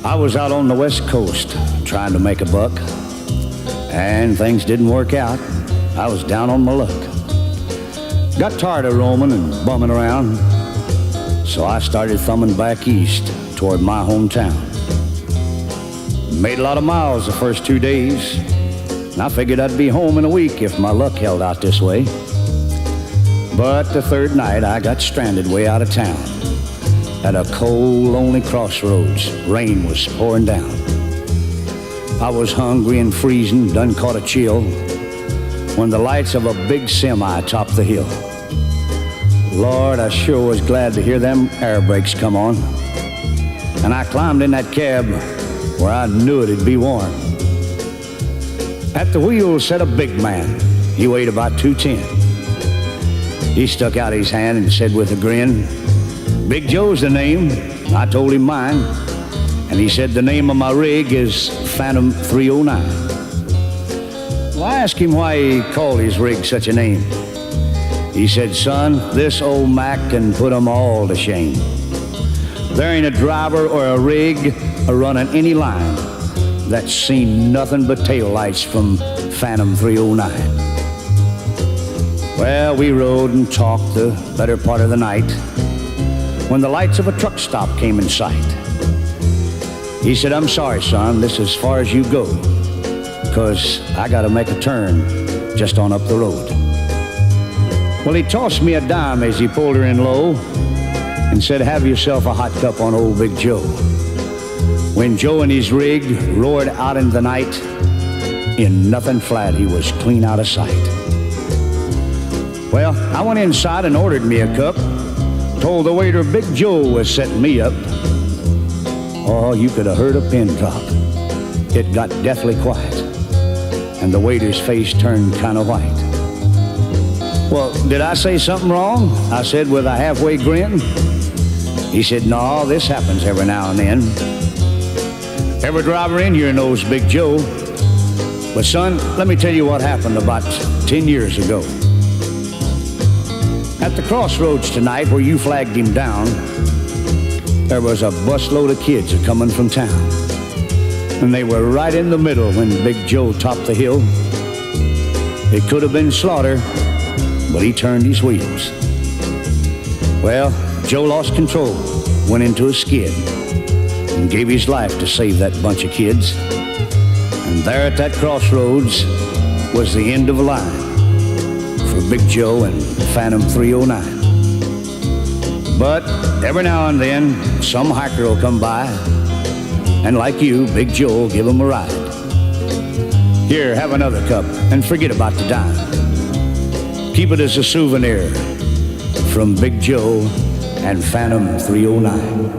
I was out on the West Coast trying to make a buck, and things didn't work out. I was down on my luck. Got tired of roaming and bumming around, so I started thumbing back east toward my hometown. Made a lot of miles the first 2 days, and I figured I'd be home in a week if my luck held out this way. But the third night I got stranded way out of town at a cold, lonely crossroads. Rain was pouring down. I was hungry and freezing, done caught a chill, when the lights of a big semi topped the hill. Lord, I sure was glad to hear them air brakes come on. And I climbed in that cab where I knew it'd be warm. At the wheel sat a big man. He weighed about 210. He stuck out his hand and said with a grin, "Big Joe's the name." I told him mine, and he said the name of my rig is Phantom 309. Well, I asked him why he called his rig such a name. He said, "Son, this old Mac can put 'em all to shame. There ain't a driver or a rig a-running any line that's seen nothing but taillights from Phantom 309. Well, we rode and talked the better part of the night when the lights of a truck stop came in sight. He said, "I'm sorry, son, this is as far as you go, 'cause I gotta make a turn just on up the road." Well, he tossed me a dime as he pulled her in low and said, "Have yourself a hot cup on old Big Joe." When Joe and his rig roared out into the night, in nothing flat, he was clean out of sight. Well, I went inside and ordered me a cup, told the waiter Big Joe was setting me up. Oh, you could have heard a pin drop. It got deathly quiet, and the waiter's face turned kind of white. "Well, did I say something wrong?" I said with a halfway grin. He said, "No, this happens every now and then. Every driver in here knows Big Joe. But son, let me tell you what happened about 10 years ago. At the crossroads tonight where you flagged him down, there was a busload of kids a-coming from town. And they were right in the middle when Big Joe topped the hill. It could have been slaughter, but he turned his wheels. Well, Joe lost control, went into a skid, and gave his life to save that bunch of kids. And there at that crossroads was the end of a line for Big Joe and Phantom 309. But every now and then, some hiker will come by, and like you, Big Joe will give him a ride. Here, have another cup, and forget about the dime. Keep it as a souvenir from Big Joe and Phantom 309.